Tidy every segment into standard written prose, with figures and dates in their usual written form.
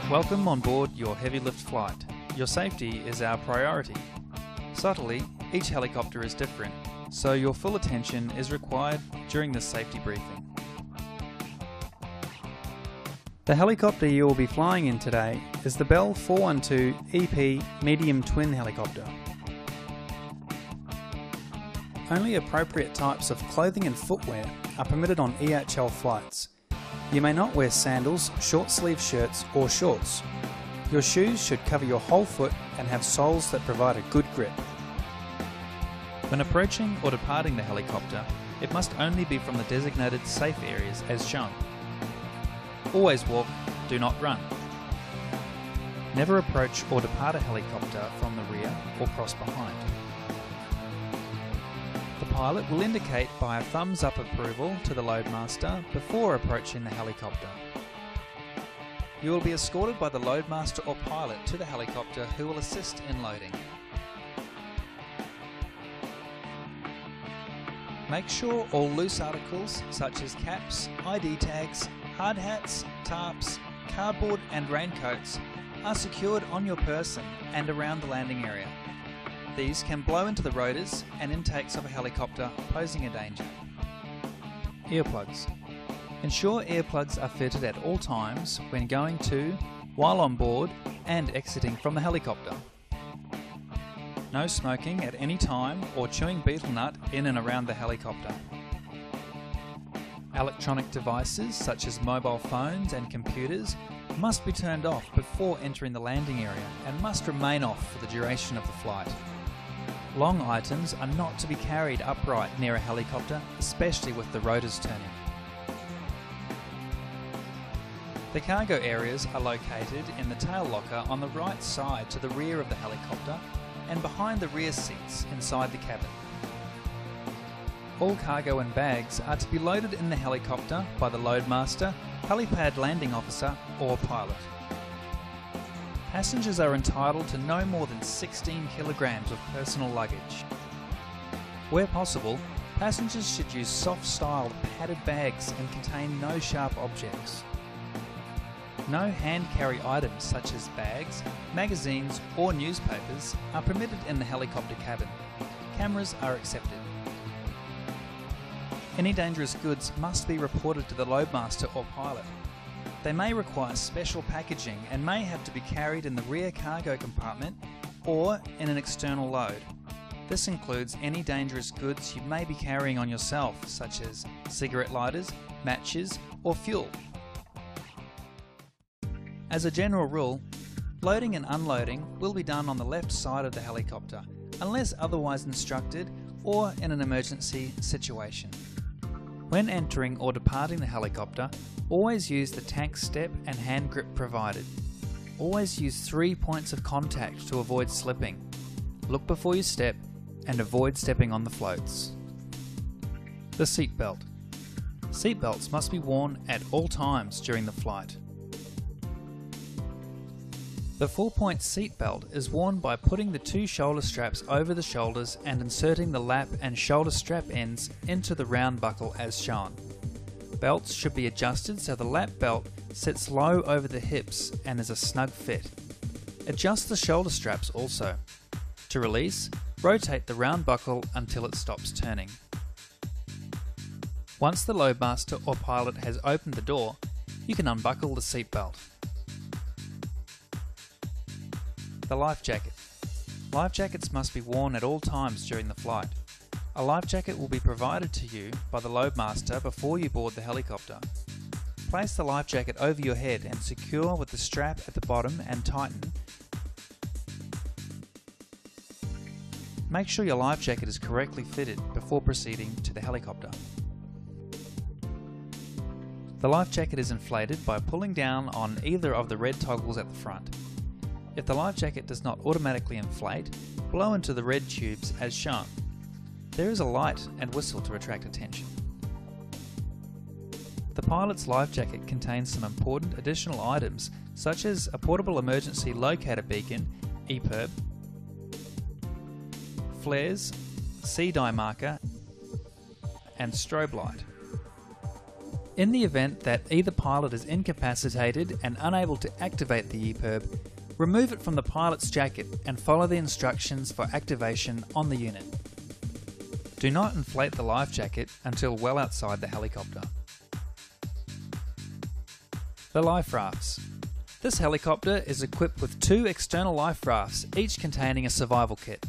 Welcome on board your Hevilift flight. Your safety is our priority. Subtly, each helicopter is different, so your full attention is required during this safety briefing. The helicopter you will be flying in today is the Bell 412 EP Medium Twin Helicopter. Only appropriate types of clothing and footwear are permitted on EHL flights. You may not wear sandals, short sleeve shirts or shorts. Your shoes should cover your whole foot and have soles that provide a good grip. When approaching or departing the helicopter, it must only be from the designated safe areas as shown. Always walk, do not run. Never approach or depart a helicopter from the rear or cross behind. The pilot will indicate by a thumbs up approval to the loadmaster before approaching the helicopter. You will be escorted by the loadmaster or pilot to the helicopter who will assist in loading. Make sure all loose articles such as caps, ID tags, hard hats, tarps, cardboard and raincoats are secured on your person and around the landing area. These can blow into the rotors and intakes of a helicopter, posing a danger. Earplugs. Ensure earplugs are fitted at all times when going to, while on board, and exiting from the helicopter. No smoking at any time or chewing betel nut in and around the helicopter. Electronic devices such as mobile phones and computers must be turned off before entering the landing area and must remain off for the duration of the flight. Long items are not to be carried upright near a helicopter, especially with the rotors turning. The cargo areas are located in the tail locker on the right side to the rear of the helicopter and behind the rear seats inside the cabin. All cargo and bags are to be loaded in the helicopter by the loadmaster, helipad landing officer or pilot. Passengers are entitled to no more than 16 kilograms of personal luggage. Where possible, passengers should use soft-styled padded bags and contain no sharp objects. No hand-carry items such as bags, magazines or newspapers are permitted in the helicopter cabin. Cameras are accepted. Any dangerous goods must be reported to the loadmaster or pilot. They may require special packaging and may have to be carried in the rear cargo compartment or in an external load. This includes any dangerous goods you may be carrying on yourself, such as cigarette lighters, matches, or fuel. As a general rule, loading and unloading will be done on the left side of the helicopter, unless otherwise instructed or in an emergency situation. When entering or departing the helicopter, always use the tank step and hand grip provided. Always use 3 points of contact to avoid slipping. Look before you step and avoid stepping on the floats. The seat belt. Seat belts must be worn at all times during the flight. The 4-point seat belt is worn by putting the 2 shoulder straps over the shoulders and inserting the lap and shoulder strap ends into the round buckle as shown. Belts should be adjusted so the lap belt sits low over the hips and is a snug fit. Adjust the shoulder straps also. To release, rotate the round buckle until it stops turning. Once the loadmaster or pilot has opened the door, you can unbuckle the seat belt. The life jacket. Life jackets must be worn at all times during the flight. A life jacket will be provided to you by the loadmaster before you board the helicopter. Place the life jacket over your head and secure with the strap at the bottom and tighten. Make sure your life jacket is correctly fitted before proceeding to the helicopter. The life jacket is inflated by pulling down on either of the red toggles at the front. If the life jacket does not automatically inflate, blow into the red tubes as shown. There is a light and whistle to attract attention. The pilot's life jacket contains some important additional items such as a portable emergency locator beacon, EPIRB, flares, sea dye marker, and strobe light. In the event that either pilot is incapacitated and unable to activate the EPIRB, remove it from the pilot's jacket and follow the instructions for activation on the unit. Do not inflate the life jacket until well outside the helicopter. The life rafts. This helicopter is equipped with 2 external life rafts, each containing a survival kit.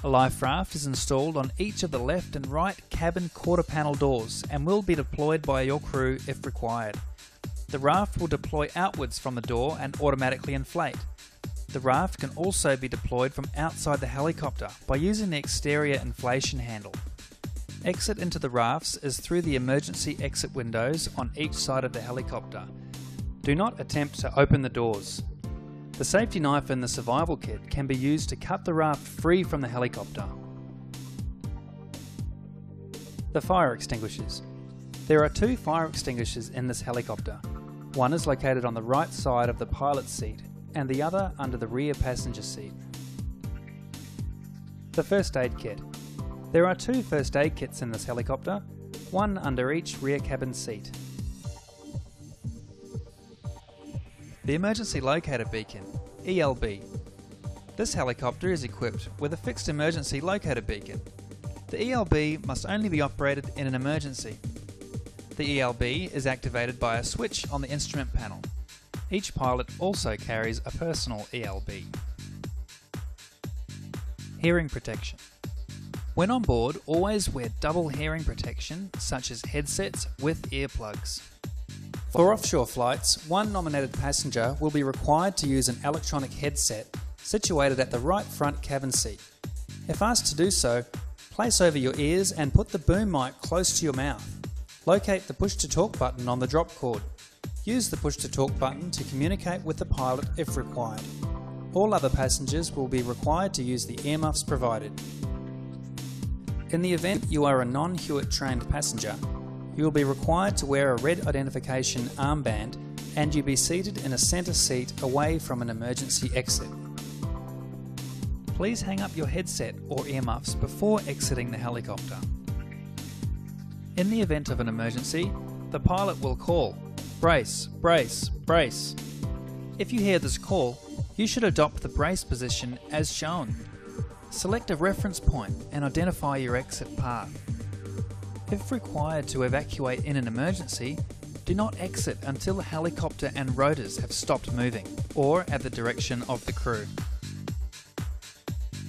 A life raft is installed on each of the left and right cabin quarter panel doors and will be deployed by your crew if required. The raft will deploy outwards from the door and automatically inflate. The raft can also be deployed from outside the helicopter by using the exterior inflation handle. Exit into the rafts is through the emergency exit windows on each side of the helicopter. Do not attempt to open the doors. The safety knife in the survival kit can be used to cut the raft free from the helicopter. The fire extinguishers. There are 2 fire extinguishers in this helicopter. One is located on the right side of the pilot's seat and the other under the rear passenger seat. The first aid kit. There are 2 first aid kits in this helicopter, one under each rear cabin seat. The Emergency Locator Beacon, ELB. This helicopter is equipped with a fixed emergency locator beacon. The ELB must only be operated in an emergency. The ELB is activated by a switch on the instrument panel. Each pilot also carries a personal ELB. Hearing protection. When on board, always wear double hearing protection such as headsets with earplugs. For offshore flights, one nominated passenger will be required to use an electronic headset situated at the right front cabin seat. If asked to do so, place over your ears and put the boom mic close to your mouth. Locate the push-to-talk button on the drop cord. Use the push-to-talk button to communicate with the pilot if required. All other passengers will be required to use the earmuffs provided. In the event you are a non-Hewitt trained passenger, you will be required to wear a red identification armband and you'll be seated in a centre seat away from an emergency exit. Please hang up your headset or earmuffs before exiting the helicopter. In the event of an emergency, the pilot will call, "Brace, brace, brace." If you hear this call, you should adopt the brace position as shown. Select a reference point and identify your exit path. If required to evacuate in an emergency, do not exit until the helicopter and rotors have stopped moving, or at the direction of the crew.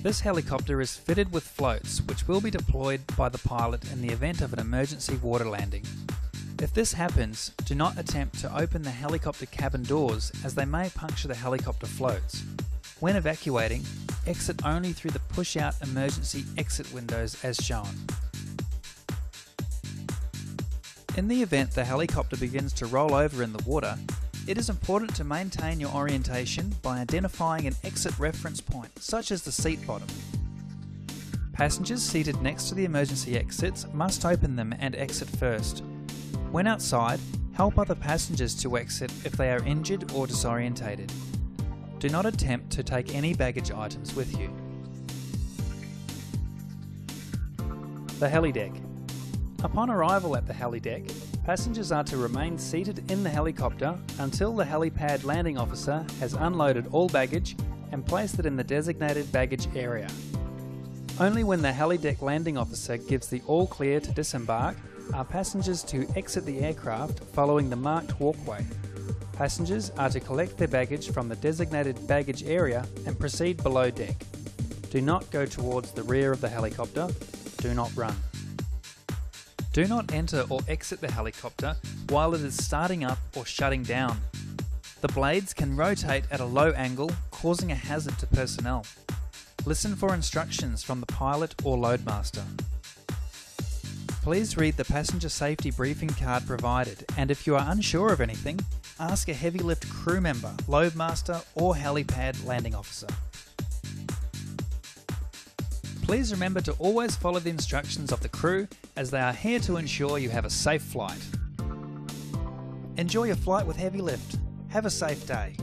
This helicopter is fitted with floats which will be deployed by the pilot in the event of an emergency water landing. If this happens, do not attempt to open the helicopter cabin doors as they may puncture the helicopter floats. When evacuating, exit only through the push-out emergency exit windows as shown. In the event the helicopter begins to roll over in the water, it is important to maintain your orientation by identifying an exit reference point, such as the seat bottom. Passengers seated next to the emergency exits must open them and exit first. When outside, help other passengers to exit if they are injured or disorientated. Do not attempt to take any baggage items with you. The helideck. Upon arrival at the helideck, passengers are to remain seated in the helicopter until the helipad landing officer has unloaded all baggage and placed it in the designated baggage area. Only when the helideck landing officer gives the all clear to disembark are passengers to exit the aircraft following the marked walkway. Passengers are to collect their baggage from the designated baggage area and proceed below deck. Do not go towards the rear of the helicopter. Do not run. Do not enter or exit the helicopter while it is starting up or shutting down. The blades can rotate at a low angle, causing a hazard to personnel. Listen for instructions from the pilot or loadmaster. Please read the passenger safety briefing card provided, and if you are unsure of anything, ask a Hevilift crew member, loadmaster or helipad landing officer. Please remember to always follow the instructions of the crew, as they are here to ensure you have a safe flight. Enjoy your flight with Hevilift. Have a safe day.